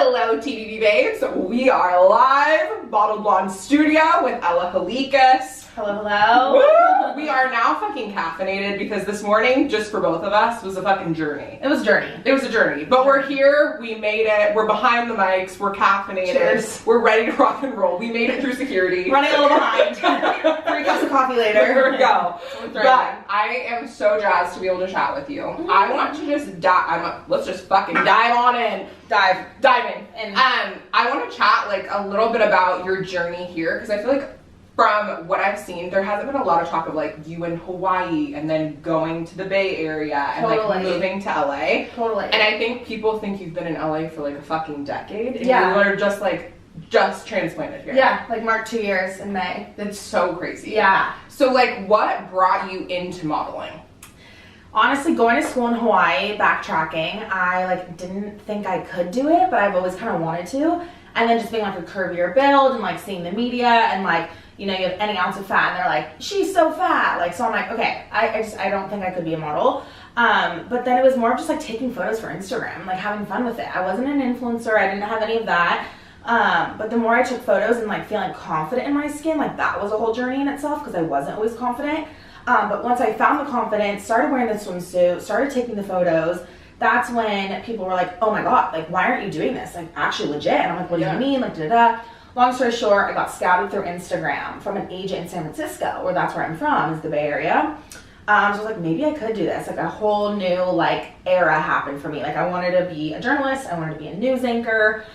Hello, TBB babes. We are live, Bottled Blonde Studio with Ella Halikas. Hello, hello. We are now fucking caffeinated because this morning, just for both of us, was a fucking journey. It was a journey. It was a journey, but we're here, we made it, we're behind the mics, we're caffeinated, Cheers. We're ready to rock and roll. We made it through security. Running a little behind. 3 cups of coffee later. There we go. But I am so jazzed to be able to chat with you. I want to just let's just fucking dive on in. Dive in. And I want to chat like a little bit about your journey here because I feel like from what I've seen, there hasn't been a lot of talk of like you in Hawaii and then going to the Bay Area and like moving to LA. Totally. And I think people think you've been in LA for like a fucking decade. And yeah. you are just transplanted here. Yeah, like marked 2 years in May. That's so crazy. Yeah. So like what brought you into modeling? Honestly, going to school in Hawaii, backtracking, I like didn't think I could do it, but I've always kind of wanted to. And then just being like a curvier build and like seeing the media and like, you know, you have any ounce of fat and they're like, she's so fat. Like, so I'm like, okay, I don't think I could be a model. But then it was more of just like taking photos for Instagram, like having fun with it. I wasn't an influencer. I didn't have any of that. But the more I took photos and like feeling confident in my skin, like that was a whole journey in itself because I wasn't always confident. But once I found the confidence, started wearing the swimsuit, started taking the photos, that's when people were like, oh my God, like, why aren't you doing this? Like, actually legit. And I'm like, what do you mean? Like, da-da-da. Long story short, I got scouted through Instagram from an agent in San Francisco, where that's where I'm from, is the Bay Area. So I was like, maybe I could do this. Like, a whole new, like, era happened for me. Like, I wanted to be a journalist. I wanted to be a news anchor,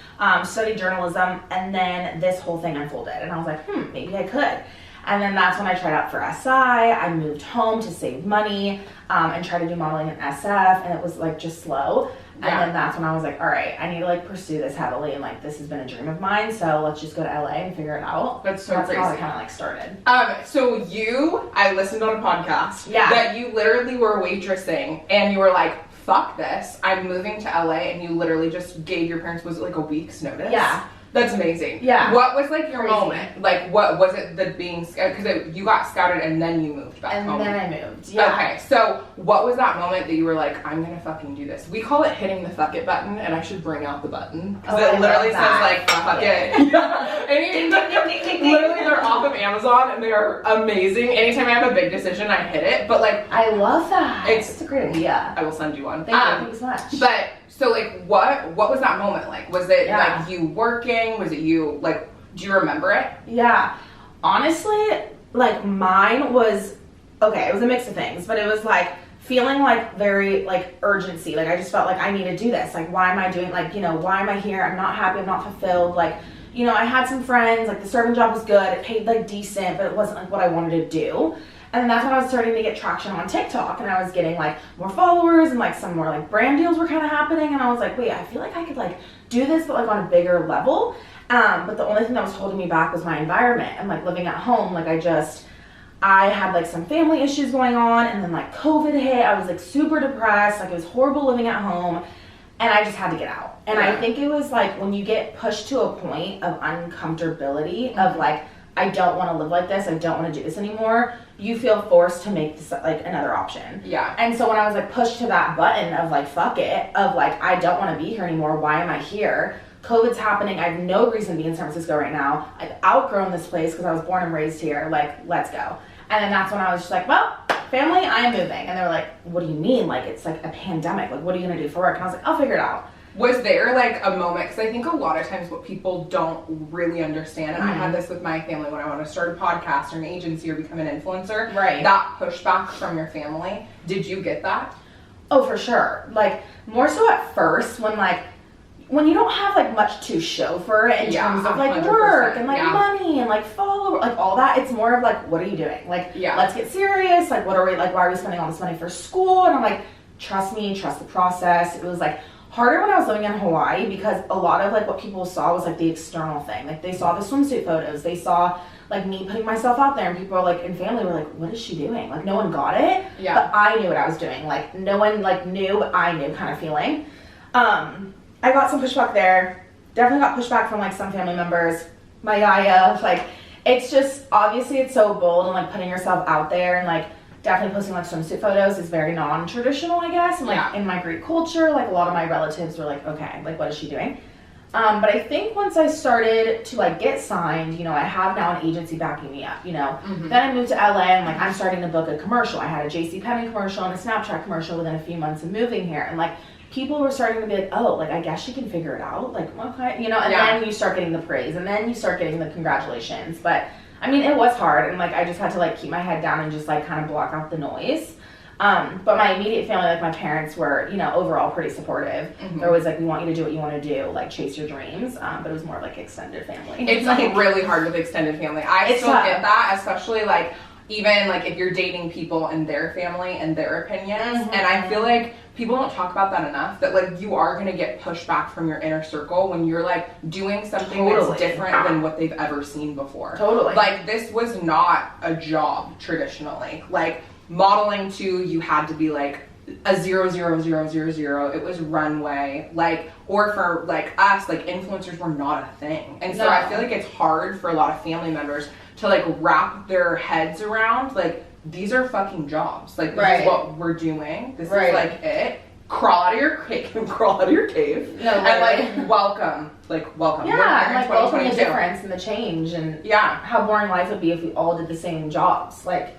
study journalism. And then this whole thing unfolded. And I was like, maybe I could. And then that's when I tried out for SI. I moved home to save money and try to do modeling in SF, and it was like just slow. And then that's when I was like, all right, I need to like pursue this heavily, and like this has been a dream of mine, so let's just go to LA and figure it out. That's That's crazy. how I kind of like started. So I listened on a podcast that you literally were waitressing, and you were like, fuck this, I'm moving to LA, and you literally just gave your parents, was it like a week's notice? Yeah. That's amazing. Yeah. What was like your moment? Like, what was it? The being scouted because you got scouted and then you moved back home. And then I moved. Yeah. Okay. So what was that moment that you were like, I'm gonna fucking do this? We call it hitting the fuck it button, and I should bring out the button because it literally says like fuck it. Literally, they're off of Amazon and they are amazing. Anytime I have a big decision, I hit it. But like, I love that. It's a great idea. I will send you one. Thank you so much. But so like, what was that moment like? Was it like you working? Was it you like? Do you remember it? Yeah, honestly, like mine was okay. It was a mix of things, but it was like feeling like very like urgency. Like I just felt like I need to do this. Like why am I doing? Like why am I here? I'm not happy. I'm not fulfilled. Like I had some friends. Like the serving job was good. It paid like decent, but it wasn't like what I wanted to do. And then that's when I was starting to get traction on TikTok, and I was getting like more followers and like some more like brand deals were kind of happening, and I was like, wait, I feel like I could like do this but like on a bigger level. But the only thing that was holding me back was my environment and like living at home. Like I had like some family issues going on, and then like COVID hit. I was like super depressed. Like it was horrible living at home, and I just had to get out. And I think it was like when you get pushed to a point of uncomfortability of like, I don't want to live like this. I don't want to do this anymore. You feel forced to make this like another option. Yeah. And so when I was like pushed to that button of like, fuck it, of like, I don't want to be here anymore. Why am I here? COVID's happening. I have no reason to be in San Francisco right now. I've outgrown this place because I was born and raised here. Like, let's go. And then that's when I was just like, well, family, I am moving. And they're like, what do you mean? Like, it's like a pandemic. Like, what are you going to do for work? And I was like, I'll figure it out. Was there like a moment, because I think a lot of times what people don't really understand, and I had this with my family when I want to start a podcast or an agency or become an influencer, that pushback from your family, did you get that? Oh, for sure. Like, more so at first when you don't have like much to show for it in terms of like work and like money and like follow, like all that, it's more of like, what are you doing? Like, let's get serious. Like, what are we, like, why are we spending all this money for school? And I'm like, trust me, trust the process. It was like harder when I was living in Hawaii because a lot of like what people saw was like the external thing. Like they saw the swimsuit photos, they saw like me putting myself out there, and people like in family were like, what is she doing? Like no one got it, but I knew what I was doing. Like no one like knew, but I knew kind of feeling. I got some pushback there. Definitely got pushback from like some family members. My yaya, like it's just obviously it's so bold and like putting yourself out there and like definitely posting like swimsuit photos is very non-traditional, I guess. And like in my Greek culture, like a lot of my relatives were like, okay, like what is she doing? But I think once I started to like get signed, you know, I have now an agency backing me up, you know. Then I moved to LA and like I'm starting to book a commercial. I had a JCPenney commercial and a Snapchat commercial within a few months of moving here. And like people were starting to be like, oh, like I guess she can figure it out. Like, okay, you know, and then you start getting the praise and then you start getting the congratulations. But I mean, it was hard and like I just had to like keep my head down and just like kind of block out the noise. But my immediate family, like my parents were, you know, overall pretty supportive. They're always like, we want you to do what you want to do, like chase your dreams. But it was more of like extended family. It's like really hard with extended family. I still get that, especially like even like if you're dating people and their family and their opinions. And I feel like people don't talk about that enough, that like you are going to get pushback from your inner circle when you're like doing something that's different than what they've ever seen before. Like this was not a job traditionally. Like modeling too, you had to be like a 00000. It was runway, like, or for like us, like influencers were not a thing. And so I feel like it's hard for a lot of family members to like wrap their heads around like these are fucking jobs. Like this is what we're doing. This is like it. Crawl out of your cave. And like welcome. Yeah, and like welcome the difference and the change and how boring life would be if we all did the same jobs. Like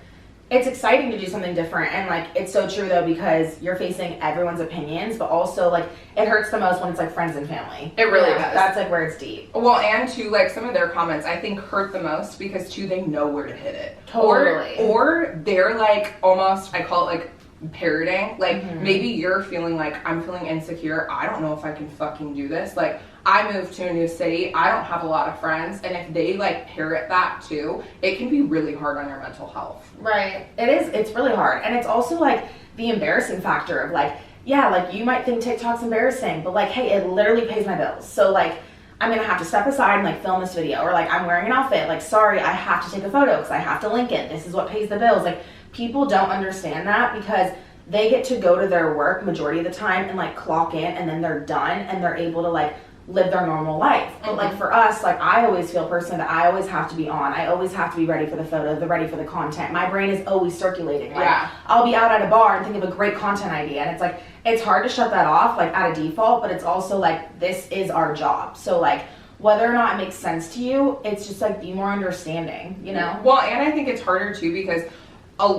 it's exciting to do something different, and like it's so true though because you're facing everyone's opinions, but also like it hurts the most when it's like friends and family. It really does. That's like where it's deep. Well, and too, like some of their comments I think hurt the most because too they know where to hit it. Or they're like almost, I call it like parroting. Like maybe you're feeling like I'm feeling insecure. I don't know if I can fucking do this. Like I moved to a new city. I don't have a lot of friends. And if they like parrot that too, it can be really hard on your mental health. Right. It is. It's really hard. And it's also like the embarrassing factor of like, yeah, like you might think TikTok's embarrassing, but like, hey, it literally pays my bills. So like, I'm going to have to step aside and like film this video, or like I'm wearing an outfit. Like, sorry, I have to take a photo because I have to link it. This is what pays the bills. Like people don't understand that because they get to go to their work majority of the time and like clock in and then they're done and they're able to like live their normal life. But like for us, like I always feel personally that I always have to be on. I always have to be ready for the photo, ready for the content. My brain is always circulating. Like I'll be out at a bar and think of a great content idea, and it's like it's hard to shut that off like at a default, but it's also like this is our job. So like whether or not it makes sense to you, it's just like be more understanding, you know? Well, and I think it's harder too because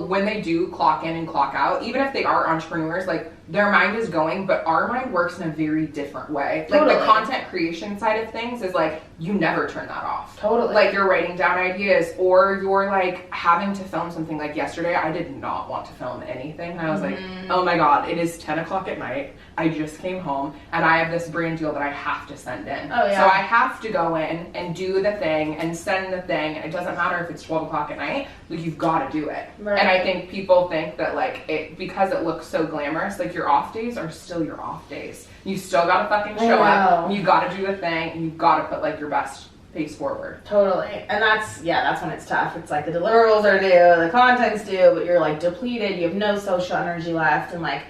when they do clock in and clock out, even if they are entrepreneurs, like their mind is going, but our mind works in a very different way. Like the content creation side of things is like, you never turn that off. Like you're writing down ideas, or you're like having to film something. Like yesterday, I did not want to film anything. And I was like, oh my God, it is 10 o'clock at night. I just came home and I have this brand deal that I have to send in. So I have to go in and do the thing and send the thing. And it doesn't matter if it's 12 o'clock at night, like you've got to do it. And I think people think that like it, because it looks so glamorous, like your off days are still your off days. You still got to fucking show up. You got to do the thing, and you got to put like your best face forward. And that's when it's tough. It's like the deliverables are due, the content's due, but you're like depleted. You have no social energy left, and like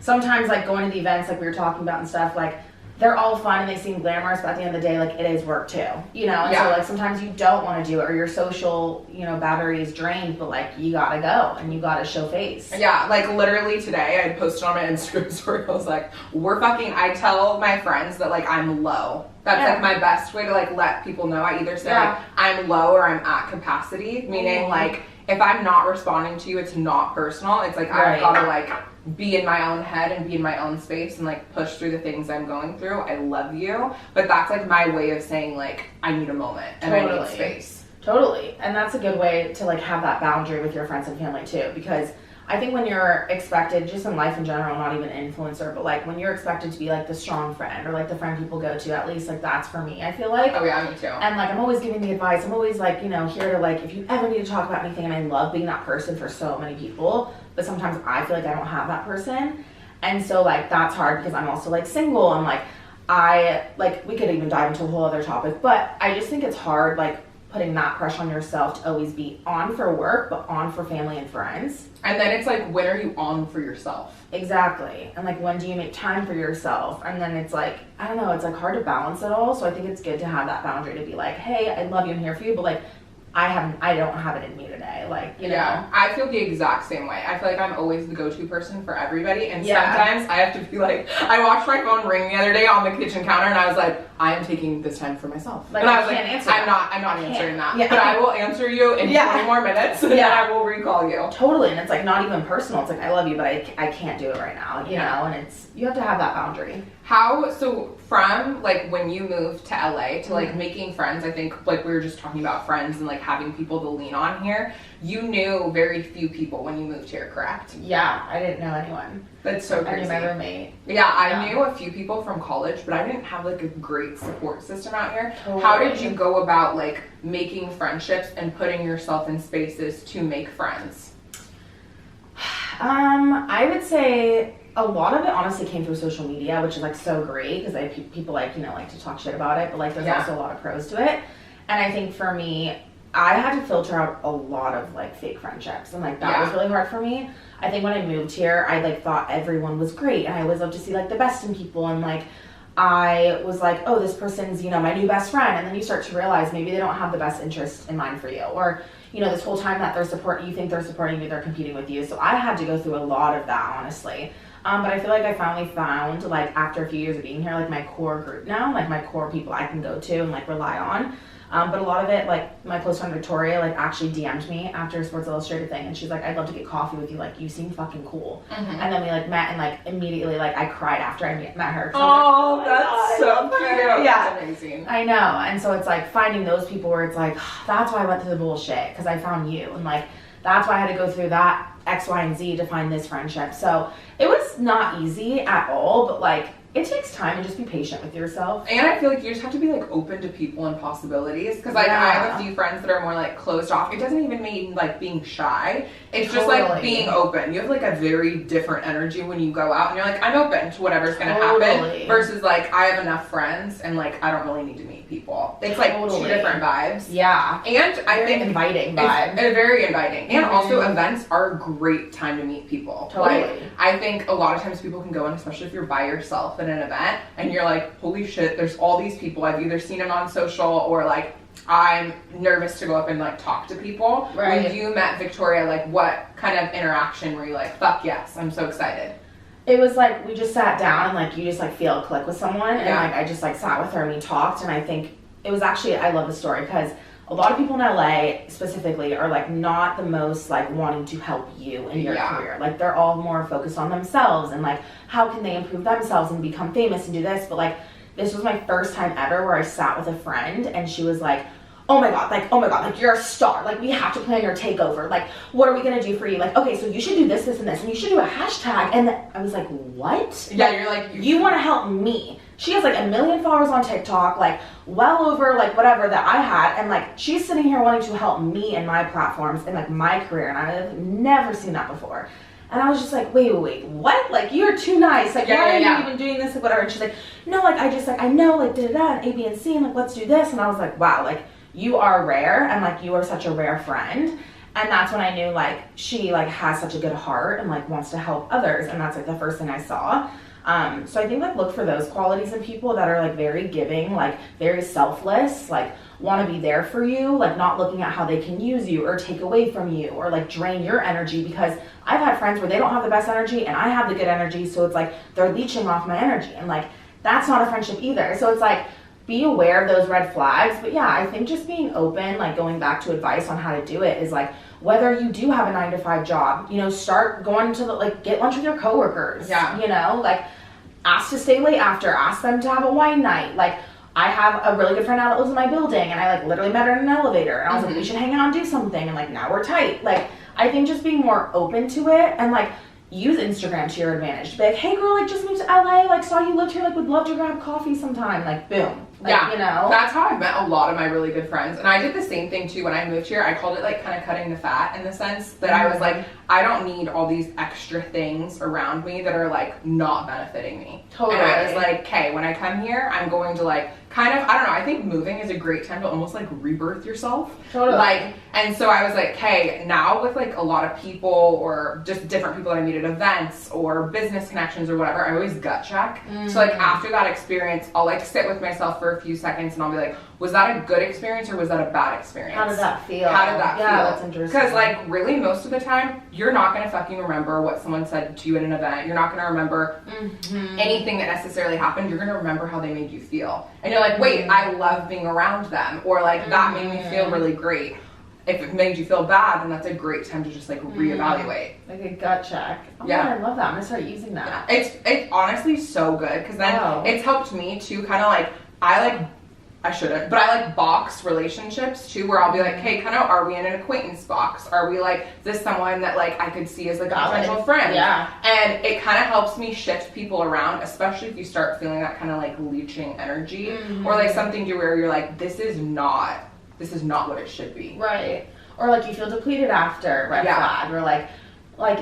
sometimes like going to the events like we were talking about and stuff, like they're all fun and they seem glamorous, but at the end of the day, like it is work too, you know? And so like sometimes you don't want to do it, or your social, you know, battery is drained, but like you gotta go and you gotta show face. Yeah, like literally today I posted on my Instagram story, I was like, I tell my friends that like I'm low. That's like my best way to like let people know. I either say like I'm low or I'm at capacity, meaning like if I'm not responding to you, it's not personal. It's like I've gotta like be in my own head and be in my own space and like push through the things I'm going through. I love you, but that's like my way of saying like I need a moment and I need space. And that's a good way to like have that boundary with your friends and family too, because I think when you're expected, just in life in general, not even influencer, but like when you're expected to be like the strong friend or like the friend people go to, at least like that's for me, I feel like. Oh yeah, me too. And like I'm always giving the advice. I'm always like, you know, here to like, if you ever need to talk about anything, and I love being that person for so many people, but sometimes I feel like I don't have that person. And so like that's hard because I'm also like single, and like we could even dive into a whole other topic, but I just think it's hard like putting that pressure on yourself to always be on for work, but on for family and friends. And then it's like, when are you on for yourself? Exactly. And like, when do you make time for yourself? And then it's like, I don't know, it's like hard to balance it all. So I think it's good to have that boundary to be like, hey, I love you, I'm here for you, but like, I don't have it in me today. Like, you know. I feel the exact same way. I feel like I'm always the go-to person for everybody, and sometimes I have to be like, I watched my phone ring the other day on the kitchen counter, and I was like, I am taking this time for myself. Like, and I was can't like, answer I'm that. not answering that. Yeah. But I will answer you in 20 more minutes, and then I will recall you. Totally, and it's like not even personal. It's like, I love you, but I can't do it right now, you know, and it's, you have to have that boundary. So from like when you moved to LA to like making friends, I think like we were just talking about friends and like having people to lean on here, you knew very few people when you moved here, correct? Yeah, I didn't know anyone. That's so crazy. I knew my roommate. Yeah, I knew a few people from college, but I didn't have like a great support system out here. Totally. How did you go about like making friendships and putting yourself in spaces to make friends? I would say a lot of it honestly came through social media, which is like so great because people like, you know, like to talk shit about it, but like there's also a lot of pros to it. And I think for me, I had to filter out a lot of like fake friendships, and like that was really hard for me. I think when I moved here, I like thought everyone was great, and I always loved to see like the best in people, and like I was like, oh, this person's, you know, my new best friend, and then you start to realize maybe they don't have the best interest in mind for you, or you know, this whole time that you think they're supporting you, they're competing with you. So I had to go through a lot of that, honestly. But I feel like I finally found, like, after a few years of being here, like, my core group now, like, my core people I can go to and, like, rely on. But a lot of it, like, my close friend Victoria, like, actually DM'd me after a Sports Illustrated thing, and she's like, I'd love to get coffee with you, like, you seem fucking cool. And then we, like, met, and, like, immediately, like, I cried after I met her. Oh, that's so cute. Yeah. That's amazing. I know, and so it's, like, finding those people where it's, like, that's why I went through the bullshit, because I found you, and, like, that's why I had to go through that X, Y, and Z to find this friendship. So it was not easy at all, but like it takes time, and just be patient with yourself. And I feel like you just have to be like open to people and possibilities, because like I have a few friends that are more like closed off. It doesn't even mean like being shy. It's just like being open. You have like a very different energy when you go out and you're like, I'm open to whatever's gonna happen, versus like I have enough friends and like I don't really need to meet people. It's like two different vibes. Yeah. And I think inviting vibe. It's very inviting. And also events are a great time to meet people. Totally. Like, I think a lot of times people can go in, especially if you're by yourself at an event, and you're like, holy shit, there's all these people. I've either seen them on social or like I'm nervous to go up and like talk to people. Right. When you met Victoria, like what kind of interaction were you like, fuck yes, I'm so excited? It was like we just sat down and like you just like feel a click with someone, and like I just like sat with her and we talked, and I think it was actually, I love the story because a lot of people in LA specifically are like not the most like wanting to help you in your career. Like they're all more focused on themselves and like how can they improve themselves and become famous and do this. But like this was my first time ever where I sat with a friend and she was like, oh my god, like you're a star, like we have to plan your takeover, like what are we gonna do for you, like okay, so you should do this, this, and this, and you should do a hashtag. And I was like, what? Yeah, you're like, you want to help me. She has like 1 million followers on TikTok, like well over like whatever that I had, and like she's sitting here wanting to help me and my platforms and like my career, and I've never seen that before. And I was just like, wait, what? Like, you're too nice. Like, why are you even doing this? Like, whatever. And she's like, no, like, I just, like, I know, like, da-da-da, and A, B, and C, and, like, let's do this. And I was like, wow, like, you are rare, and, like, you are such a rare friend. And that's when I knew, like, she, like, has such a good heart and, like, wants to help others. And that's, like, the first thing I saw. So I think, like, look for those qualities in people that are, like, very giving, like, very selfless, like, want to be there for you, like, not looking at how they can use you or take away from you or, like, drain your energy. Because I've had friends where they don't have the best energy and I have the good energy, so it's, like, they're leeching off my energy. And, like, that's not a friendship either. So it's, like, be aware of those red flags. But, yeah, I think just being open, like, going back to advice on how to do it is, like, whether you do have a 9-to-5 job, you know, start going to, like, get lunch with your coworkers. Yeah. You know, like, ask to stay late after, ask them to have a wine night. Like, I have a really good friend now that lives in my building, and I, like, literally met her in an elevator, and I was like, we should hang out and do something, and, like, now we're tight. Like, I think just being more open to it, and, like, use Instagram to your advantage. To be like, hey, girl, like, just moved to LA, like, saw you lived here, like, would love to grab coffee sometime. Like, boom. Like, yeah, you know? That's how I've met a lot of my really good friends. And I did the same thing, too, when I moved here. I called it, like, kind of cutting the fat in the sense that I was like, I don't need all these extra things around me that are, like, not benefiting me. Totally. And I was like, okay, when I come here, I'm going to, like, kind of, I don't know, I think moving is a great time to almost like rebirth yourself. Totally. Like, and so I was like, hey, now with like a lot of people or just different people that I meet at events or business connections or whatever, I always gut check. So like after that experience, I'll like sit with myself for a few seconds and I'll be like, was that a good experience or was that a bad experience? How did that feel? Yeah, that's interesting. Because like really most of the time, you're not going to fucking remember what someone said to you at an event. You're not going to remember anything that necessarily happened. You're going to remember how they made you feel. And you're like, wait, I love being around them. Or like, that made me feel really great. If it made you feel bad, then that's a great time to just like reevaluate. Like a gut check. Oh yeah. Man, I love that. I'm going to start using that. Yeah. It's honestly so good because then it's helped me too kind of like, I shouldn't, but I like box relationships too, where I'll be like, hey, kind of, are we in an acquaintance box? Are we like, is this someone that like I could see as like a potential friend? Yeah. And it kind of helps me shift people around, especially if you start feeling that kind of like leeching energy or like something to where you're like, this is not what it should be. Right. Or like you feel depleted after, red flag, or like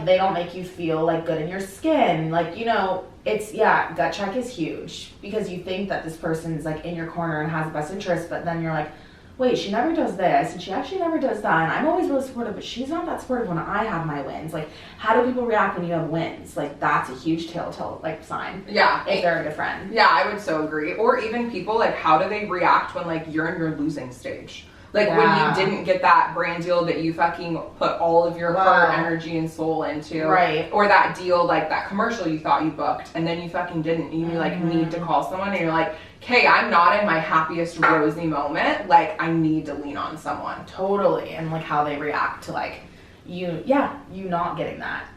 they don't make you feel like good in your skin. Like, you know, it's, gut check is huge because you think that this person's like in your corner and has the best interest, but then you're like, wait, she never does this and she actually never does that, and I'm always really supportive, but she's not that supportive when I have my wins. Like, how do people react when you have wins? Like, that's a huge telltale like sign. Yeah. If they're a good friend. Yeah, I would so agree. Or even people, like, how do they react when like you're in your losing stage? Like when you didn't get that brand deal that you fucking put all of your heart, energy, and soul into. Right. Or that deal, like that commercial you thought you booked and then you fucking didn't. And you like need to call someone and you're like, okay, I'm not in my happiest rosy moment. Like I need to lean on someone. Totally. And like how they react to like you not getting that.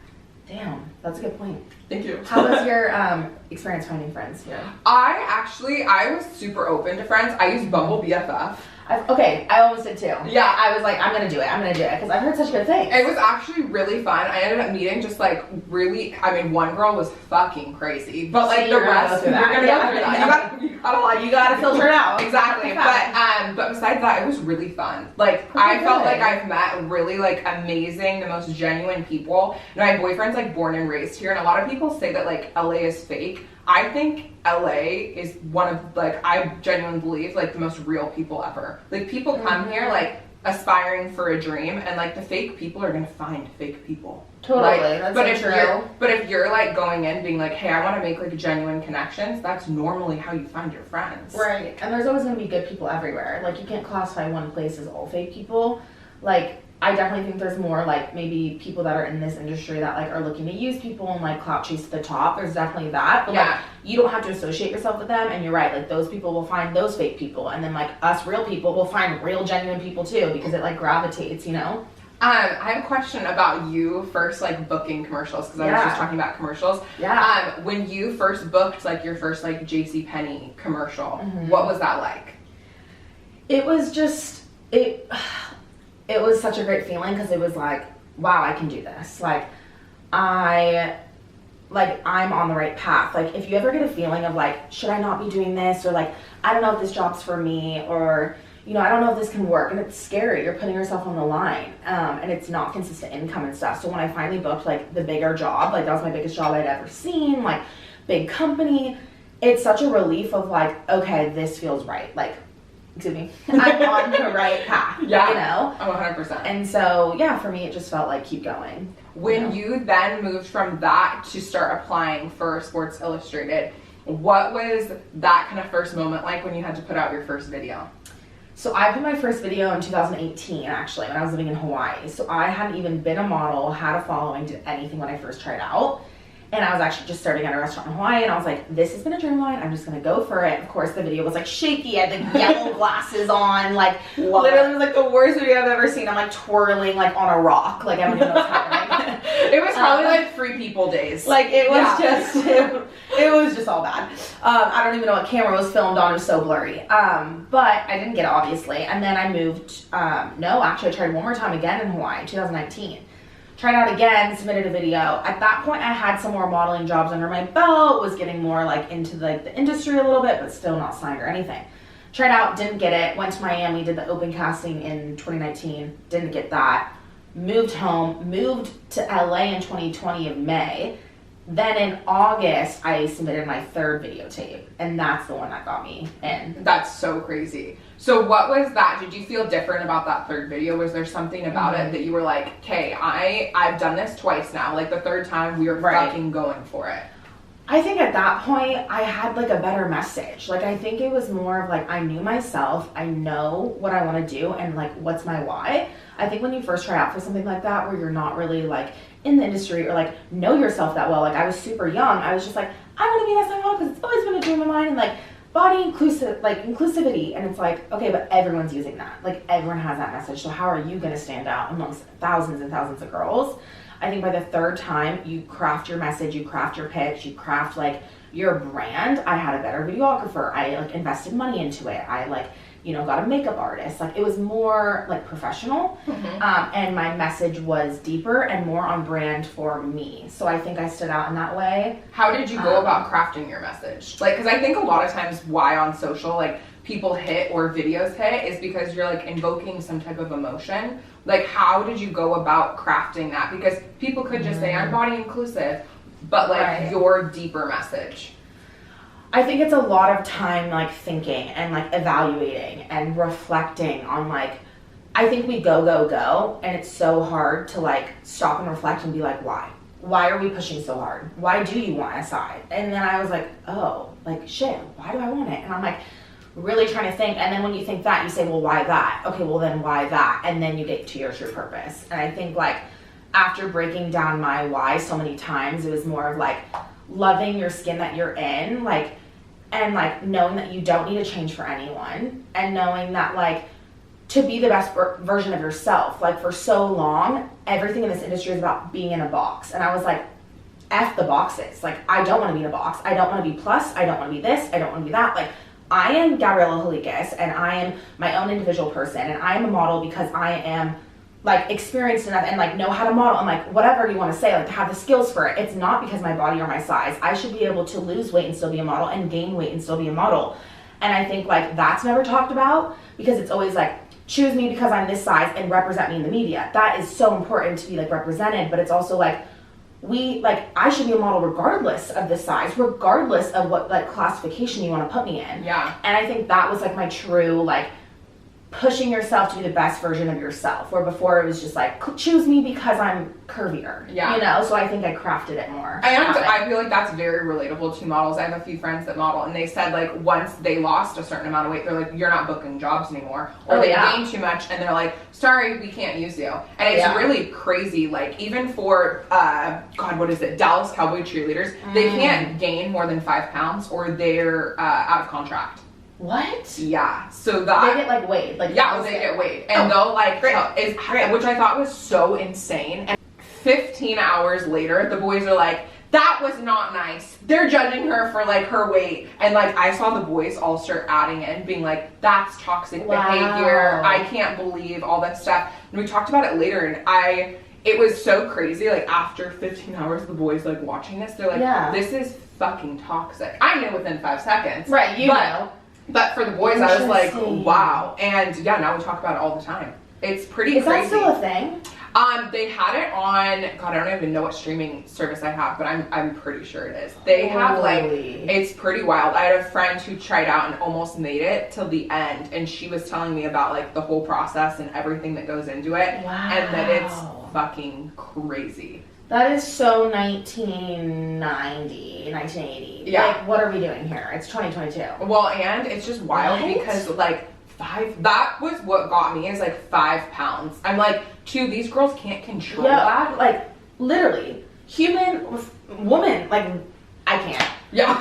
Damn, that's a good point. Thank you. How was your experience finding friends here? I was super open to friends. I used Bumble BFF. I almost did too. Yeah. I was like, I'm gonna do it because I've heard such good things. It was actually really fun. I ended up meeting just like really, I mean, one girl was fucking crazy, but like the rest, you're gonna go through that. You gotta filter it out. Exactly. But besides that, it was really fun. Like I felt like I've met really like amazing, the most genuine people. You know, my boyfriend's like born and raised here, and a lot of people say that like LA is fake. I think LA is one of, like, I genuinely believe, like, the most real people ever. Like, people come here, like, aspiring for a dream, and, like, the fake people are gonna find fake people. Totally, like, that's so true. But if you're, like, going in being like, hey, I want to make, like, genuine connections, that's normally how you find your friends. Right, and there's always gonna be good people everywhere. Like, you can't classify one place as all fake people. Like, I definitely think there's more, like, maybe people that are in this industry that, like, are looking to use people and, like, clout chase to the top. There's definitely that. But, like, you don't have to associate yourself with them. And you're right. Like, those people will find those fake people. And then, like, us real people will find real, genuine people, too. Because it, like, gravitates, you know? I have a question about you first, like, booking commercials. Because I was just talking about commercials. Yeah. When you first booked, like, your first, like, JCPenney commercial, what was that like? It was just... It was such a great feeling because it was like, wow, I can do this. Like, I'm on the right path. Like, if you ever get a feeling of like, should I not be doing this? Or like, I don't know if this job's for me, or, you know, I don't know if this can work. And it's scary. You're putting yourself on the line. And it's not consistent income and stuff. So when I finally booked like the bigger job, like that was my biggest job I'd ever seen, like big company, it's such a relief of like, okay, this feels right. Like, excuse me, I'm on the right path, you know? Oh, 100%. And so, yeah, for me, it just felt like keep going. When you then moved from that to start applying for Sports Illustrated, what was that kind of first moment like when you had to put out your first video? So I put my first video in 2018, actually, when I was living in Hawaii. So I hadn't even been a model, had a following, did anything when I first tried out. And I was actually just starting at a restaurant in Hawaii, and I was like, this has been a dream of mine. I'm just gonna go for it. Of course, the video was like shaky. I had the yellow glasses on, like literally it was like the worst video I've ever seen. I'm like twirling like on a rock, like I don't even know what's happening. It was probably like Free People days. Like it was just, it was just all bad. I don't even know what camera was filmed on. It was so blurry. But I didn't get it, obviously. And then I moved. No, actually, I tried one more time again in Hawaii, 2019. Tried out again, submitted a video. At that point, I had some more modeling jobs under my belt, was getting more like into like the industry a little bit, but still not signed or anything. Tried out, didn't get it. Went to Miami, did the open casting in 2019, didn't get that. Moved home, moved to LA in 2020 of May. Then in August, I submitted my 3rd videotape, and that's the one that got me in. That's so crazy. So what was that? Did you feel different about that 3rd video? Was there something about it that you were like, okay, I've done this twice now. Like the 3rd time, we were fucking going for it. I think at that point, I had like a better message. Like I think it was more of like, I knew myself, I know what I want to do, and like, what's my why? I think when you first try out for something like that, where you're not really like in the industry or like know yourself that well, like I was super young, I was just like, I want to be an SI model because it's always been a dream of mine, and like body inclusivity, and it's like, okay, but everyone's using that. Like everyone has that message, so how are you going to stand out amongst thousands and thousands of girls? I think by the 3rd time, you craft your message, you craft your pitch, you craft like your brand. I had a better videographer. I like invested money into it. I like, you know, got a makeup artist. Like it was more like professional, and my message was deeper and more on brand for me. So I think I stood out in that way. How did you go about crafting your message? Like, because I think a lot of times why on social, like people hit or videos hit is because you're like invoking some type of emotion. Like how did you go about crafting that? Because people could just say I'm body inclusive, but like your deeper message. I think it's a lot of time like thinking and like evaluating and reflecting on like, I think we go, and it's so hard to like stop and reflect and be like, why? Why are we pushing so hard? Why do you want SI? And then I was like, oh, like shit, why do I want it? And I'm like really trying to think. And then when you think that, you say, well, why that? Okay, well then why that? And then you get to your true purpose. And I think like after breaking down my why so many times, it was more of like loving your skin that you're in, like, and like knowing that you don't need to change for anyone, and knowing that like to be the best version of yourself. Like for so long, everything in this industry is about being in a box. And I was like, F the boxes. Like I don't want to be in a box. I don't want to be plus. I don't want to be this. I don't want to be that. Like I am Gabriella Halikas, and I am my own individual person, and I am a model because I am like experienced enough and like know how to model and like whatever you want to say, like to have the skills for it. It's not because my body or my size. I should be able to lose weight and still be a model, and gain weight and still be a model. And I think like that's never talked about, because it's always like, choose me because I'm this size and represent me in the media. That is so important to be like represented, but it's also like, I should be a model regardless of the size, regardless of what like classification you want to put me in. Yeah. And I think that was like my true like pushing yourself to be the best version of yourself, where before it was just like, choose me because I'm curvier. Yeah. You know, so I think I crafted it more. And I feel like that's very relatable to models. I have a few friends that model, and they said like once they lost a certain amount of weight, they're like, you're not booking jobs anymore. Or they gained too much and they're like, sorry, we can't use you. And it's really crazy. Like even for, Dallas Cowboy cheerleaders, they can't gain more than 5 pounds or they're out of contract. What? Yeah, so that they get like weighed, like they get weighed, and they'll like which I thought was so insane. And 15 hours later, the boys are like, that was not nice. They're judging her for like her weight, and like I saw the boys all start adding in, being like, that's toxic behavior. I can't believe all that stuff. And we talked about it later, and it was so crazy. Like after 15 hours, the boys like watching this, they're like, this is fucking toxic. I knew within 5 seconds, right? You know. But for the boys, I was like, wow. And yeah, now we talk about it all the time. It's pretty crazy. Is that still a thing? They had it on, God, I don't even know what streaming service I have, but I'm pretty sure it is. They have like, it's pretty wild. I had a friend who tried out and almost made it till the end, and she was telling me about like the whole process and everything that goes into it. Wow. And that it's fucking crazy. That is so 1990, 1980. Yeah. Like, what are we doing here? It's 2022. Well, and it's just wild because, like, that was what got me, is like 5 pounds. I'm like, these girls can't control that. Like, literally, woman, like, I can't. Yeah.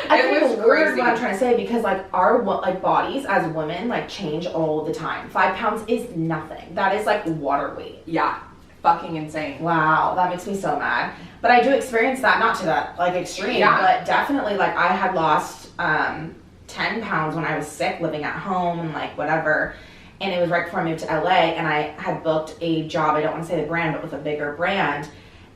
I think it's weird what I'm trying to say, because, like, our, like, bodies as women, like, change all the time. 5 pounds is nothing. That is, like, water weight. Yeah. Fucking insane. Wow, that makes me so mad. But I do experience that, not to that like extreme, but definitely like I had lost 10 pounds when I was sick, living at home and like whatever. And it was right before I moved to LA, and I had booked a job, I don't want to say the brand, but with a bigger brand.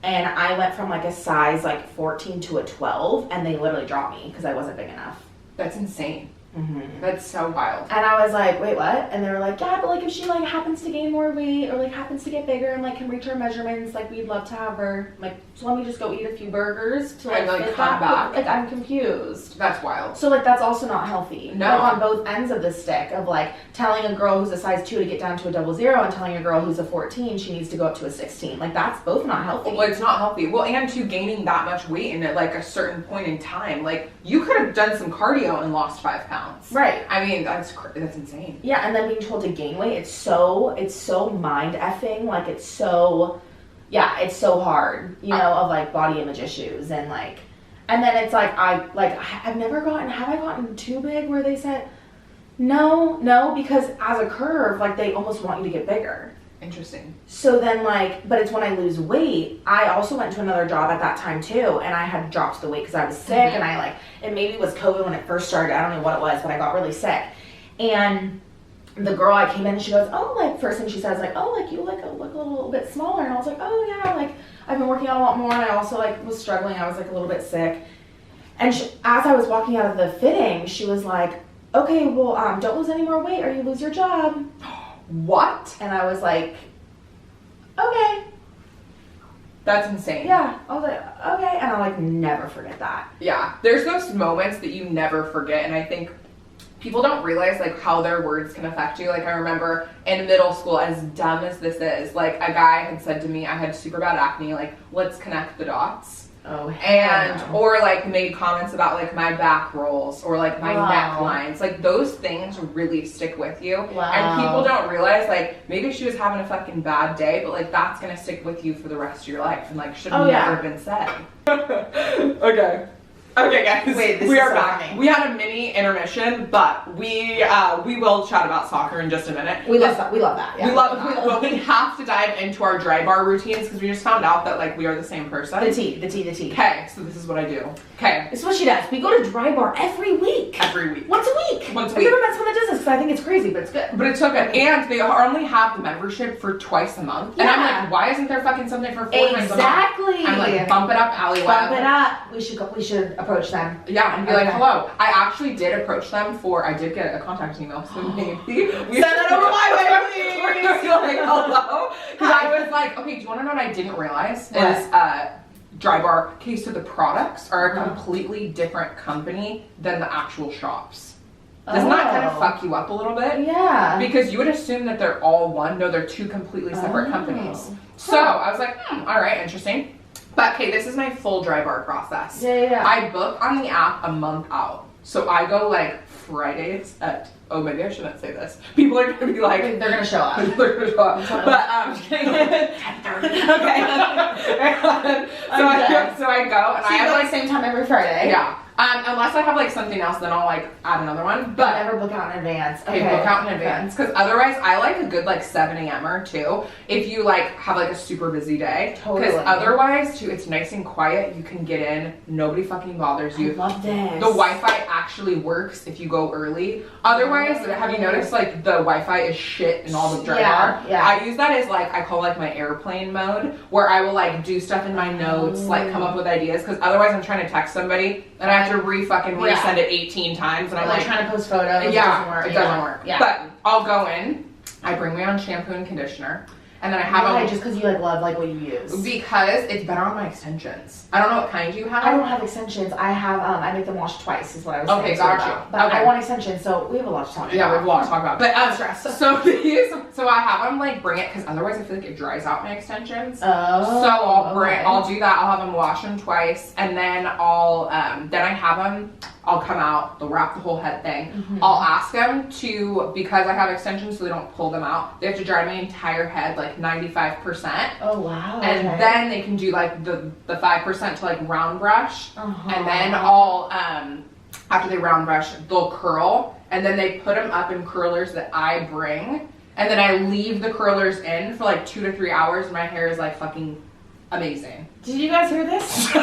And I went from like a size like 14 to a 12, and they literally dropped me because I wasn't big enough. That's insane. Mm-hmm. That's so wild. And I was like, wait, what? And they were like, yeah, but like if she like happens to gain more weight or like happens to get bigger and like can reach her measurements, like we'd love to have her. I'm like, so let me just go eat a few burgers to like fit come back. Like I'm confused. That's wild. So like that's also not healthy. No. Like on both ends of the stick of like telling a girl who's a size 2 to get down to a 00 and telling a girl who's a 14 she needs to go up to a 16. Like that's both not healthy. Well, it's not healthy. Well, and to gaining that much weight in at like a certain point in time, like you could have done some cardio and lost 5 pounds. Right. I mean, that's insane. Yeah, and then being told to gain weight, it's so mind effing. Like it's so hard, you know, of like body image issues and like, and then it's like have I gotten too big where they said no, because as a curve, like they almost want you to get bigger. Interesting. So then like, but it's when I lose weight, I also went to another job at that time too, and I had dropped the weight because I was sick, and I like, it maybe was COVID when it first started, I don't know what it was, but I got really sick. And the girl, I came in and she goes, oh, like first thing she says, like, oh, like you look a little bit smaller. And I was like, oh yeah, like I've been working out a lot more, and I also like was struggling, I was like a little bit sick. And she, as I was walking out of the fitting, she was like, okay, well, don't lose any more weight or you lose your job. What? And I was like, okay. That's insane. Yeah. I was like, okay. And I'll like never forget that. Yeah. There's those moments that you never forget. And I think people don't realize like how their words can affect you. Like I remember in middle school, as dumb as this is, like a guy had said to me, I had super bad acne, like let's connect the dots. Oh, and or like made comments about like my back rolls or like my necklines. Like those things really stick with you. Wow. And people don't realize like maybe she was having a fucking bad day, but like that's gonna stick with you for the rest of your life and like should have never been said. Okay, guys. Wait, we are back. We had a mini intermission, but we will chat about soccer in just a minute. We love that. Yeah. We love that. But we have to dive into our dry bar routines because we just found out that like we are the same person. The tea. Okay, so this is what I do. Okay. This is what she does. We go to dry bar every week. Once a week. I've never met someone that does this because I think it's crazy, but it's good. But it's so good. And they only have the membership for twice a month. Yeah. And I'm like, why isn't there fucking something for 4 times a month? Exactly. I'm like, bump it up, alleyway. Bump it up. We should approach them. Yeah, and be like, hello. I actually did approach them I did get a contact email, so maybe we send that over my way, please. We're gonna be like, hello. Because I was like, okay, do you want to know what I didn't realize? Is dry bar. Okay, so the products are a completely different company than the actual shops. Doesn't that kind of fuck you up a little bit? Yeah. Because you would assume that they're all one. No, they're two completely separate companies. So I was like, all right, interesting. But okay, this is my full dry bar process. Yeah. I book on the app a month out. So I go like Fridays at, oh, maybe I shouldn't say this. People are going to be like, they're going to show up. They're going to show up. But, okay. So I go and so I have like same time every Friday. Yeah. Unless I have like something else, then I'll like add another one. But never book out in advance. Okay, book out in advance. Because otherwise, I like a good like 7 a.m.er too. If you like have like a super busy day. Totally. Because otherwise, too, it's nice and quiet. You can get in. Nobody fucking bothers you. I love this. The Wi-Fi actually works if you go early. Otherwise, have you noticed like the Wi-Fi is shit in all the dry bar? Yeah. I use that as like, I call like my airplane mode, where I will like do stuff in my notes, like come up with ideas. Because otherwise, I'm trying to text somebody and I have to resend it 18 times, and I'm like trying to post photos. Yeah, it doesn't work. Yeah. But I'll go in, I bring my own shampoo and conditioner, and then I have just because you like love like what you use. Because it's better on my extensions. I don't know what kind you have. I don't have extensions. I have I make them wash twice is what I was saying. Okay, got you. But I want extensions, so we have a lot to talk about. Yeah, we have a lot to talk about. But stress. So I have them like bring it because otherwise I feel like it dries out my extensions. Oh. So I'll do that. I'll have them wash them twice, and then I'll come out, they'll wrap the whole head thing. Mm-hmm. I'll ask them to, because I have extensions so they don't pull them out, they have to dry my entire head like 95%. Oh wow. And then they can do like the 5% to like round brush. Uh-huh. And then I'll, after they round brush, they'll curl. And then they put them up in curlers that I bring. And then I leave the curlers in for like 2 to 3 hours and my hair is like fucking amazing. Did you guys hear this?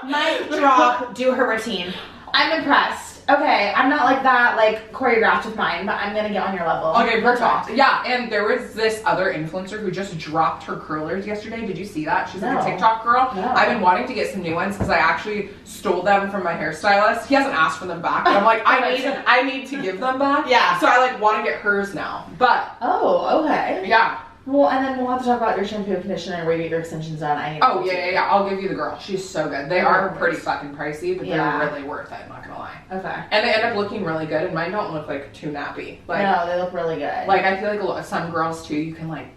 Mic drop, do her routine. I'm impressed. Okay, I'm not like that, like choreographed with mine, but I'm gonna get on your level. Okay, perfect. Yeah, and there was this other influencer who just dropped her curlers yesterday. Did you see that? She's like a TikTok girl. No. I've been wanting to get some new ones because I actually stole them from my hairstylist. He hasn't asked for them back, but I'm like, I need to give them back. Yeah. So I like want to get hers now. But oh, okay. yeah. Well, and then we'll have to talk about your shampoo and conditioner and where you get your extensions done. Yeah. I'll give you the girl. She's so good. They are pretty fucking pricey, but they're really worth it. I'm not gonna lie. Okay. And they end up looking really good, and mine don't look like too nappy. Like, no, they look really good. Like I feel like some girls too. You can like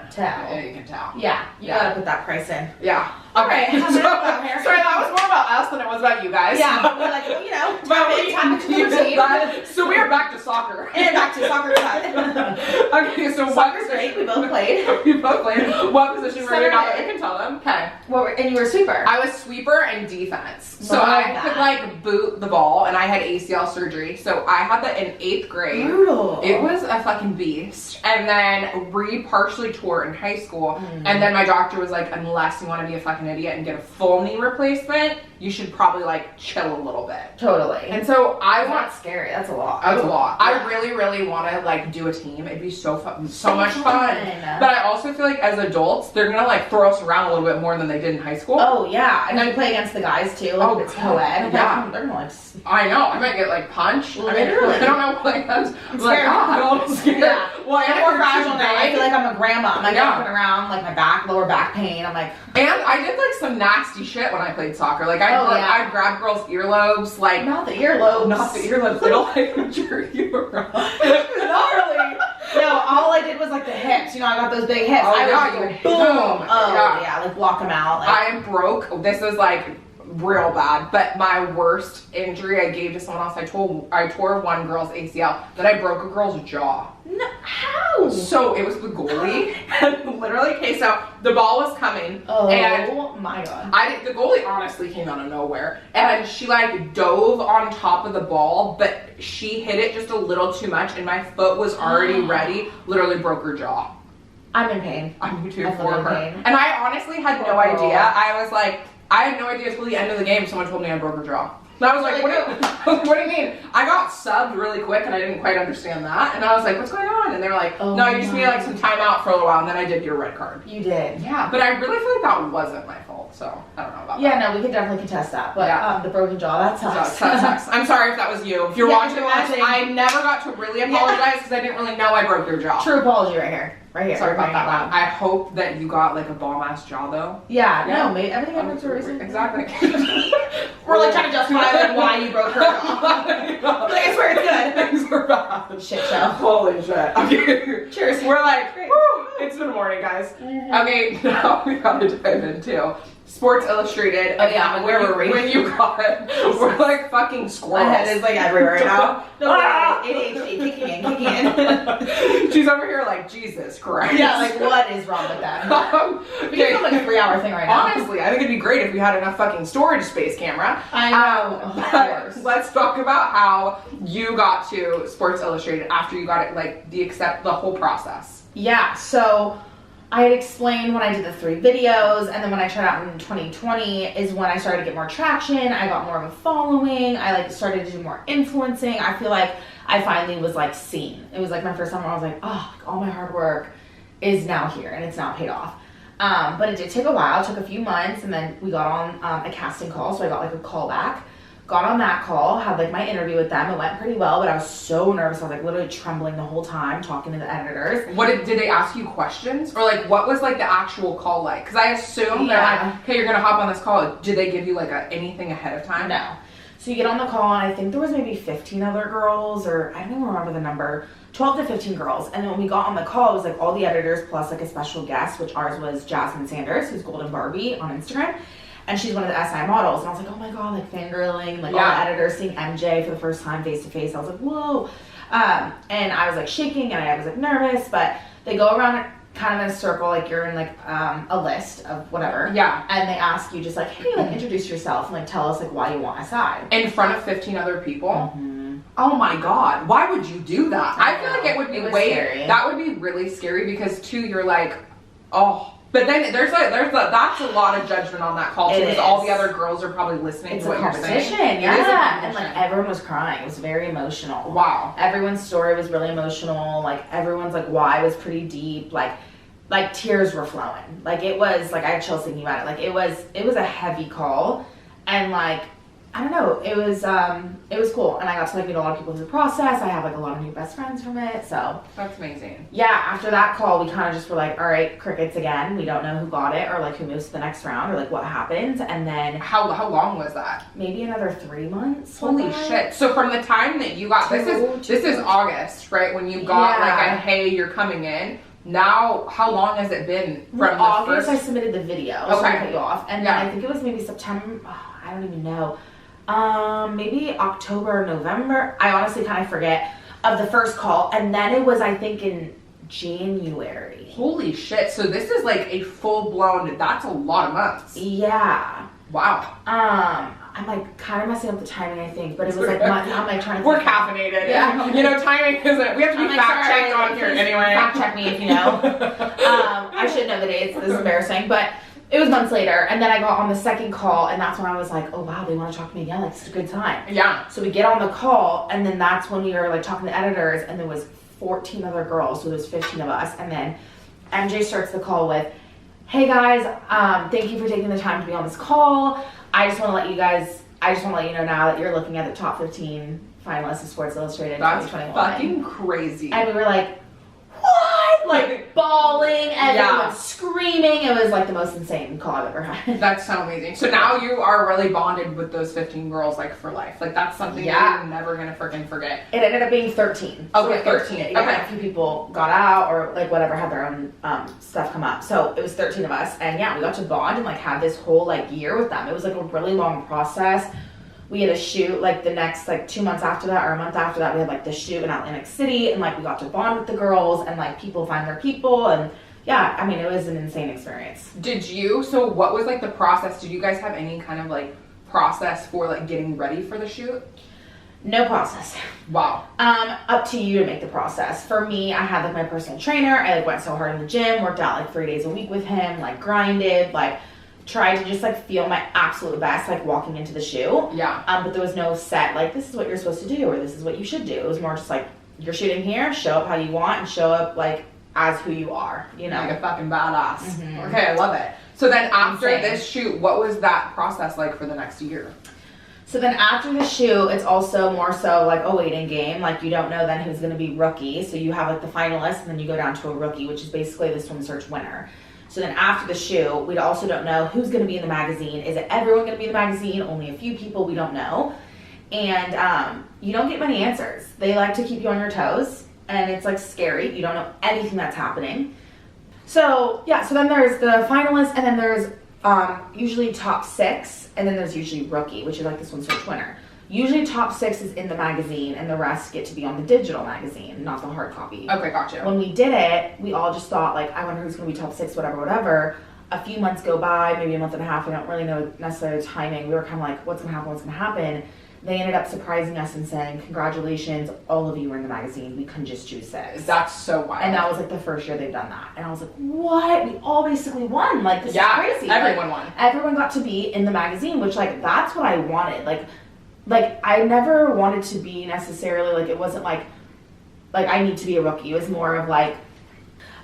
tell. You can tell. Yeah. You gotta put that price in. Yeah. Okay. Sorry, that was more about us than it was about you guys. Yeah. We're like, time into the routine. So we are back to soccer. And back to soccer time. Okay, so soccer's great. We both played. What position were you in? I can tell them. Okay. And you were sweeper. I was sweeper and defense. So I could like boot the ball, and I had ACL surgery. So I had that in 8th grade. Brutal. It was a fucking beast. And then partially tore in high school. And then my doctor was like, unless you want to be a fucking idiot and get a full knee replacement, you should probably like chill a little bit. Totally. And so That's scary. That's a lot. That's a lot. I really, really want to like do a team. It'd be so fun, so much fun. But I also feel like as adults, they're gonna like throw us around a little bit more than they did in high school. Oh yeah, and then we play against the guys too. Like it's co-ed. Yeah, they're gonna like. I know. I might get like punched. Literally. I don't know. Like I'm scared. I'm scared. Yeah. Well, I'm more fragile now. I feel like I'm a grandma. I'm like Yeah. walking around like my lower back pain. I'm like. And I did like some nasty shit when I played soccer. Like I grabbed girls' earlobes. Like not the earlobes. Not the earlobes. It'll like jerk you around. Gnarly. No, all I did was like the hips. You know, I got those big hips. Oh, I yeah, was you boom. boom. Like block them out. Like. I broke. This is like real bad, but my worst injury I gave to someone else. I tore one girl's ACL, then I broke a girl's jaw. No, how? So it was the goalie, and literally, okay, so the ball was coming, and my god, the goalie honestly came out of nowhere, and she like dove on top of the ball, but she hit it just a little too much, and my foot was already ready, literally broke her jaw. I'm in pain. I'm too for her. And I honestly had no idea. I was like, I had no idea until the end of the game someone told me I broke her jaw. And I was like, what do you mean? I got subbed really quick and I didn't quite understand that. And I was like, what's going on? And they were like, no, you just need like some time out for a little while. And then I did your red card. You did. Yeah, but I really feel like that wasn't my fault. So I don't know about that. Yeah, no, we could definitely contest that. But the broken jaw, that sucks. That sucks. I'm sorry if that was you. If you're watching this, I never got to really apologize because I didn't really know I broke your jaw. True apology right here. Right here. Sorry about that one. I hope that you got like a bomb-ass jaw though. Yeah, no, mate, everything happens for a reason. Exactly. We're like trying to justify like why you broke her jaw. Like, I swear it's good. Things were bad. Shit show. Holy shit. Okay. Cheers. We're like, woo, it's the morning, guys. Okay, now we gotta dive into Sports Illustrated. Oh yeah, where were we? When you got it, we're like fucking squirrels. My head is like everywhere right now. No, ADHD kicking in. She's over here like, Jesus Christ. Yeah, like what is wrong with that? We can film like a 3-hour thing right now. Honestly, I think it'd be great if we had enough fucking storage space, camera. I know. Of course. Let's talk about how you got to Sports Illustrated after you got it, like the whole process. Yeah, so I had explained when I did the 3 videos, and then when I tried out in 2020 is when I started to get more traction. I got more of a following. I like started to do more influencing. I feel like I finally was like seen. It was like my first time where I was like, oh, all my hard work is now here and it's now paid off. But it did take a while. It took a few months, and then we got on a casting call, so I got like a call back. Got on that call, had like my interview with them. It went pretty well, but I was so nervous. I was like literally trembling the whole time talking to the editors. Did they ask you questions? Or like what was like the actual call like? Because I assume they're like, okay, you're gonna hop on this call. Did they give you like anything ahead of time? No. So you get on the call, and I think there was maybe 15 other girls, or I don't even remember the number, 12 to 15 girls. And then when we got on the call, it was like all the editors plus like a special guest, which ours was Jasmine Sanders, who's Golden Barbie on Instagram. And she's one of the SI models. And I was like, oh my God, like fangirling, like all the editors seeing MJ for the first time face to face. I was like, whoa. And I was like shaking, and I was like nervous, but they go around kind of in a circle, like you're in like a list of whatever. Yeah. And they ask you just like, hey, like introduce yourself and like tell us like why you want SI. In front of 15 other people? Mm-hmm. Oh my God. Why would you do that? I feel like it would be scary. That would be really scary because too, you're like, oh, But then that's a lot of judgment on that call too, because all the other girls are probably listening to what you're saying. It's a competition, yeah. And like everyone was crying. It was very emotional. Wow. Everyone's story was really emotional. Like everyone's like why was pretty deep. Like tears were flowing. Like it was like I had chills thinking about it. Like it was a heavy call, and like I don't know, it was cool, and I got to like meet a lot of people through the process. I have like a lot of new best friends from it, so that's amazing. Yeah, after that call, we kind of just were like, all right, crickets again. We don't know who got it or like who moves to the next round or like what happens. And then how long was that? Maybe another 3 months. Holy shit! So from the time that you got this is August, right? When you got like a hey, you're coming in. Now, how long has it been from August? the first? I submitted the video. Okay. So I cut you off, and then I think it was maybe September. Oh, I don't even know. Maybe October or November. I honestly kind of forget of the first call. And then it was, I think, in January. Holy shit. So this is like a full-blown, that's a lot of months. Yeah. Wow. I'm like kind of messing up the timing, I think, but it was like, I'm like trying to. We're caffeinated. Yeah. You know, timing isn't, we have to be fact-checked on here anyway. Fact check me if you know. I should know the dates. This is embarrassing, but it was months later, and then I got on the second call, and that's when I was like, oh wow, they want to talk to me again, like it's a good time. Yeah. So we get on the call, and then that's when we were like talking to editors, and there was 14 other girls, so there was 15 of us, and then MJ starts the call with, hey guys, thank you for taking the time to be on this call. I just want to let you know now that you're looking at the top 15 finalists of Sports Illustrated 2021. That's fucking crazy. And we were like, what? Like bawling, everyone screaming. It was like the most insane call I've ever had. That's so amazing. So now you are really bonded with those 15 girls like for life. Like that's something that you're never gonna freaking forget. It ended up being 13. Okay, 13. Okay. A few people got out or like whatever, had their own stuff come up. So it was 13 of us, and yeah, we got to bond and like have this whole like year with them. It was like a really long process. We had a shoot like the next like 2 months after that or a month after that. We had like the shoot in Atlantic City, and like we got to bond with the girls, and like people find their people, and yeah, I mean it was an insane experience. So what was like the process? Did you guys have any kind of like process for like getting ready for the shoot? No process. Wow. Up to you to make the process. For me, I had like my personal trainer. I like went so hard in the gym, worked out like 3 days a week with him, like grinded, like tried to just like feel my absolute best like walking into the shoot. Yeah. But there was no set like this is what you're supposed to do or this is what you should do. It was more just like you're shooting here, show up how you want and show up like as who you are, you know. Like a fucking badass. Mm-hmm. Okay, I love it. So then after this shoot, what was that process like for the next year? So then after the shoot, it's also more so like a waiting game. Like you don't know then who's going to be rookie. So you have like the finalists and then you go down to a rookie, which is basically the swim search winner. So then after the shoot, we also don't know who's going to be in the magazine. Is it everyone going to be in the magazine? Only a few people, we don't know. And you don't get many answers. They like to keep you on your toes, and it's like scary. You don't know anything that's happening. So yeah, so then there's the finalists, and then there's usually top 6, and then there's usually rookie, which is like the swim search winner. Usually top 6 is in the magazine, and the rest get to be on the digital magazine, not the hard copy. Okay, gotcha. When we did it, we all just thought, like, I wonder who's going to be top 6, whatever. A few months go by, maybe a month and a half. We don't really know necessarily the timing. We were kind of like, what's going to happen? They ended up surprising us and saying, congratulations, all of you were in the magazine. We couldn't just choose 6. That's so wild. And that was like the first year they've done that. And I was like, what? We all basically won. Like, this is crazy. Everyone won. Everyone got to be in the magazine, which, like, that's what I wanted. Like I never wanted to be necessarily like, it wasn't like I need to be a rookie. It was more of like,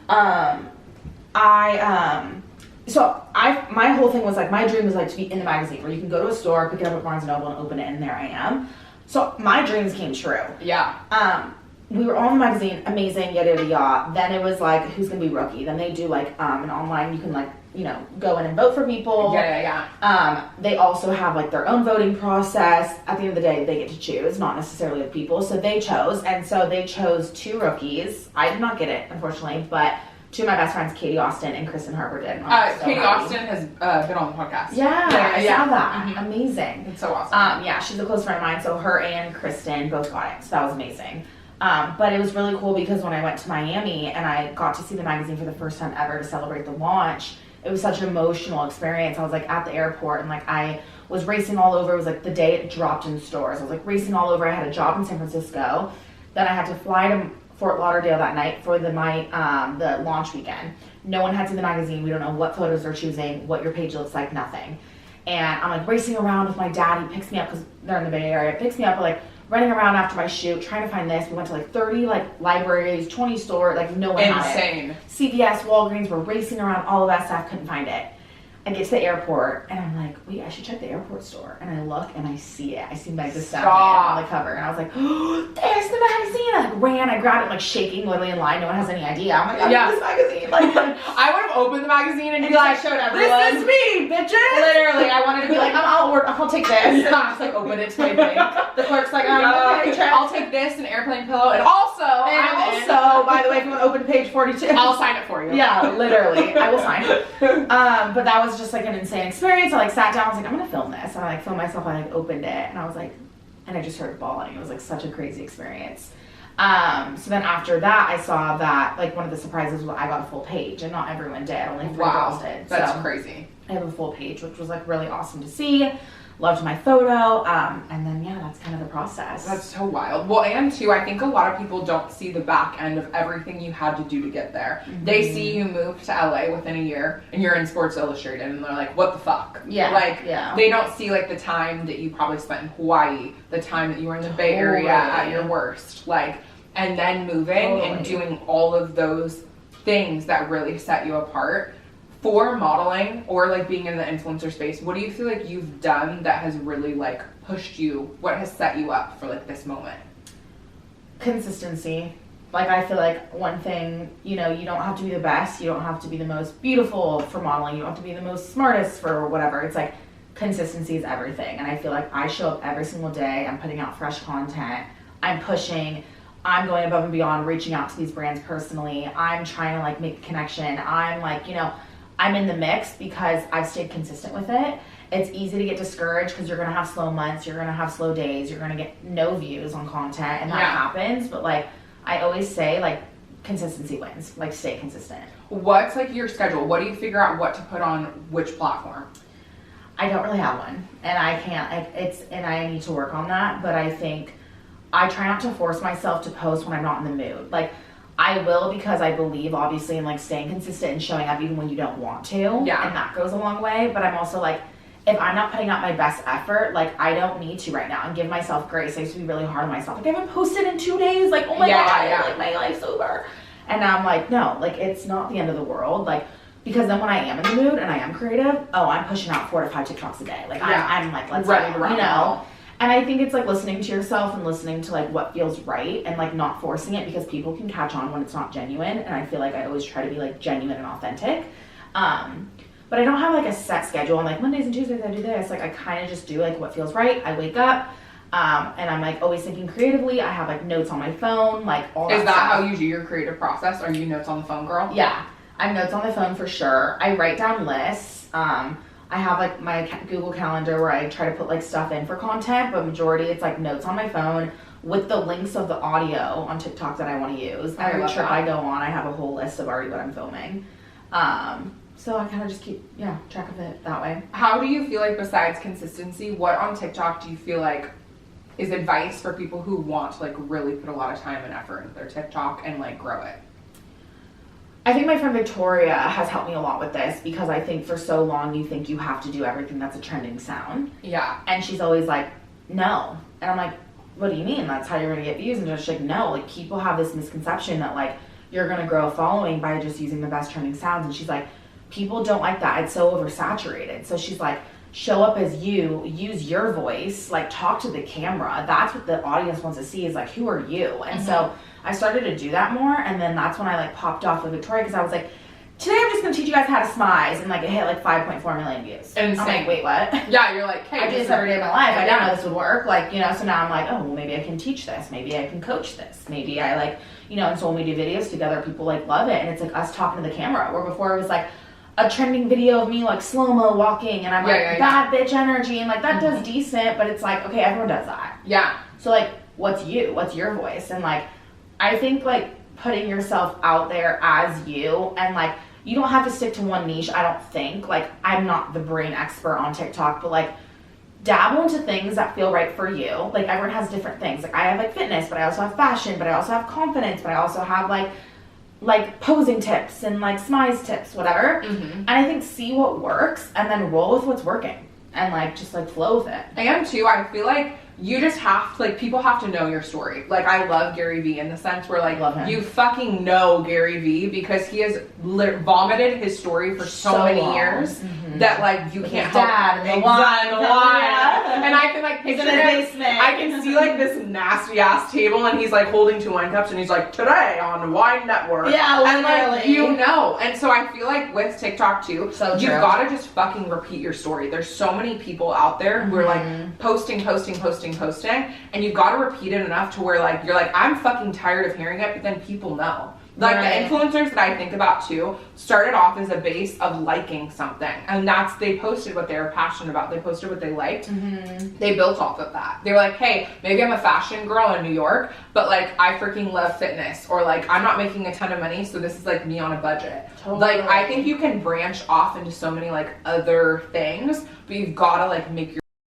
my whole thing was like, my dream was like to be in the magazine where you can go to a store, pick it up at Barnes & Noble and open it, and there I am. So my dreams came true. Yeah. We were all in the magazine, amazing, yada yada yada. Then it was like, who's gonna be rookie? Then they do like an online, you can like, you know, go in and vote for people. Yeah. They also have like their own voting process. At the end of the day, they get to choose, not necessarily the people. So they chose, and so they chose 2 rookies. I did not get it, unfortunately, but 2 of my best friends, Katie Austin and Kristen Harper, did. Katie Austin has been on the podcast. Yeah, I saw that. Mm-hmm. Amazing. It's so awesome. Yeah, she's a close friend of mine, so her and Kristen both got it, so that was amazing. But it was really cool because when I went to Miami and I got to see the magazine for the first time ever to celebrate the launch, it was such an emotional experience. I was like at the airport and like I was racing all over. It was like the day it dropped in stores. I was like racing all over. I had a job in San Francisco. Then I had to Fort Lauderdale that night for the launch weekend. No one had seen the magazine. We don't know what photos they're choosing, what your page looks like, nothing. And I'm like racing around with my dad. He picks me up because they're in the Bay Area. Picks me up, like running around after my shoot, trying to find this. We went to like 30 like libraries, 20 stores, like no one had it. Insane. CVS, Walgreens, we're racing around, all of that stuff, couldn't find it. I get to the airport and I'm like, wait, I should check the airport store. And I look and I see it. I see Meg Thee Stallion on the cover. And I was like, oh, there's the magazine. I like ran, I grabbed it, like shaking, literally in line. No one has any idea. I'm like, I got this magazine. Like, I would have opened the magazine and be like, showed everyone. This is me, bitches. Literally, I wanted to be like, I'll take this. Yeah. Just like open it to my thing. The clerk's like, okay, I'll take this, an airplane pillow, and also, by the way, if you want to open page 42, I'll sign it for you. Yeah, literally, I will sign it. But that was just like an insane experience. I like sat down, I was like, I'm gonna film this. And I like filmed myself, I like opened it, and I was like, and I just started bawling. It was like such a crazy experience. So then after that, I saw that like one of the surprises was I got a full page, and not everyone did. Only 3 girls did. That's crazy. I have a full page, which was like really awesome to see. Loved my photo, and then that's kind of the process. That's so wild. Well, and too, I think a lot of people don't see the back end of everything you had to do to get there. Mm-hmm. They see you moved to LA within a year, and you're in Sports Illustrated, and they're like, "What the fuck?" Yeah, they don't see like the time that you probably spent in Hawaii, the time that you were in the Bay Area at your worst, like, and then moving and doing all of those things that really set you apart. For modeling or like being in the influencer space, what do you feel like you've done that has really like pushed you? What has set you up for like this moment? Consistency. Like I feel like one thing, you don't have to be the best. You don't have to be the most beautiful for modeling. You don't have to be the most smartest for whatever. It's like consistency is everything. And I feel like I show up every single day. I'm putting out fresh content. I'm pushing. I'm going above and beyond, reaching out to these brands personally. I'm trying to like make a connection. I'm like, I'm in the mix because I've stayed consistent with it. It's easy to get discouraged because you're going to have slow months, you're going to have slow days, you're going to get no views on content, and that happens. But like I always say, like consistency wins. Like stay consistent. What's like your schedule? What do you figure out what to put on which platform? I don't really have one, and I can't. And I need to work on that. But I think I try not to force myself to post when I'm not in the mood. Like I will, because I believe obviously in like staying consistent and showing up even when you don't want to. Yeah. And that goes a long way. But I'm also like, if I'm not putting out my best effort, like I don't need to right now, and give myself grace. I used to be really hard on myself. Like I haven't posted in 2 days. Like, oh my God, like my life's over. And now I'm like, no, like it's not the end of the world. Like, because then when I am in the mood and I am creative, I'm pushing out 4 to 5 TikToks a day. Like I'm like, let's go, And I think it's like listening to yourself and listening to like what feels right and like not forcing it, because people can catch on when it's not genuine. And I feel like I always try to be like genuine and authentic. But I don't have like a set schedule. I'm like Mondays and Tuesdays I do this. Like I kind of just do like what feels right. I wake up and I'm like always thinking creatively. I have like notes on my phone, like all that. Is that how you do your creative process? Are you notes on the phone, girl? Yeah, I have notes on the phone for sure. I write down lists. I have like my Google Calendar where I try to put like stuff in for content, but majority it's like notes on my phone with the links of the audio on TikTok that I want to use. Every trip I go on, I have a whole list of already what I'm filming. So I kind of just keep track of it that way. How do you feel like, besides consistency, what on TikTok do you feel like is advice for people who want to like really put a lot of time and effort into their TikTok and like grow it? I think my friend Victoria has helped me a lot with this, because I think for so long you think you have to do everything that's a trending sound. Yeah. And she's always like, no. And I'm like, what do you mean? That's how you're going to get views? And she's like, no. Like people have this misconception that like you're going to grow a following by just using the best trending sounds. And she's like, people don't like that. It's so oversaturated. So she's like, show up as you, use your voice, like talk to the camera. That's what the audience wants to see, is like, who are you? And so I started to do that more, and then that's when I like popped off with Victoria, because I was like, today I'm just gonna teach you guys how to smize, and like it hit like 5.4 million views. Insane. I'm like, wait, what? Yeah, you're like, hey, I do this every day of my life. I didn't know this would work. Like, so now I'm like, oh, well, maybe I can teach this. Maybe I can coach this. Maybe I like, and so when we do videos together, people like love it, and it's like us talking to the camera, where before it was like a trending video of me like slow-mo walking, and I'm like bad bitch energy, and like that does decent, but it's like, okay, everyone does that. Yeah. So like, what's your voice? And like, I think like putting yourself out there as you, and like you don't have to stick to one niche. I don't think, like, I'm not the brain expert on TikTok, but like dabble into things that feel right for you. Like, everyone has different things. Like, I have, like, fitness, but I also have fashion, but I also have confidence, but I also have, like posing tips and, like, smize tips, whatever. And I think see what works and then roll with what's working and, like, just, like, flow with it. And, too, I feel like you just have to, like, people have to know your story. Like, I love Gary Vee in the sense where, like, you fucking know Gary Vee because he has vomited his story for so many years that, like, you can't help. Dad, and the wine. And I can, like, picture in the basement. I can see, like, this nasty ass table and he's, like, holding 2 wine cups and he's like, today on Wine Network. Yeah, literally. And, like, you know. And so I feel like with TikTok, too, you've got to just fucking repeat your story. There's so many people out there who are, like, posting, and you've got to repeat it enough to where, like, you're like, I'm fucking tired of hearing it, but then people know. Like, the influencers that I think about, too, started off as a base of liking something. And they posted what they were passionate about. They posted what they liked. They built off of that. They were like, hey, maybe I'm a fashion girl in New York, but, like, I freaking love fitness. Or, like, I'm not making a ton of money, so this is, like, me on a budget. Like, I think you can branch off into so many, like, other things, but you've got to, like, make your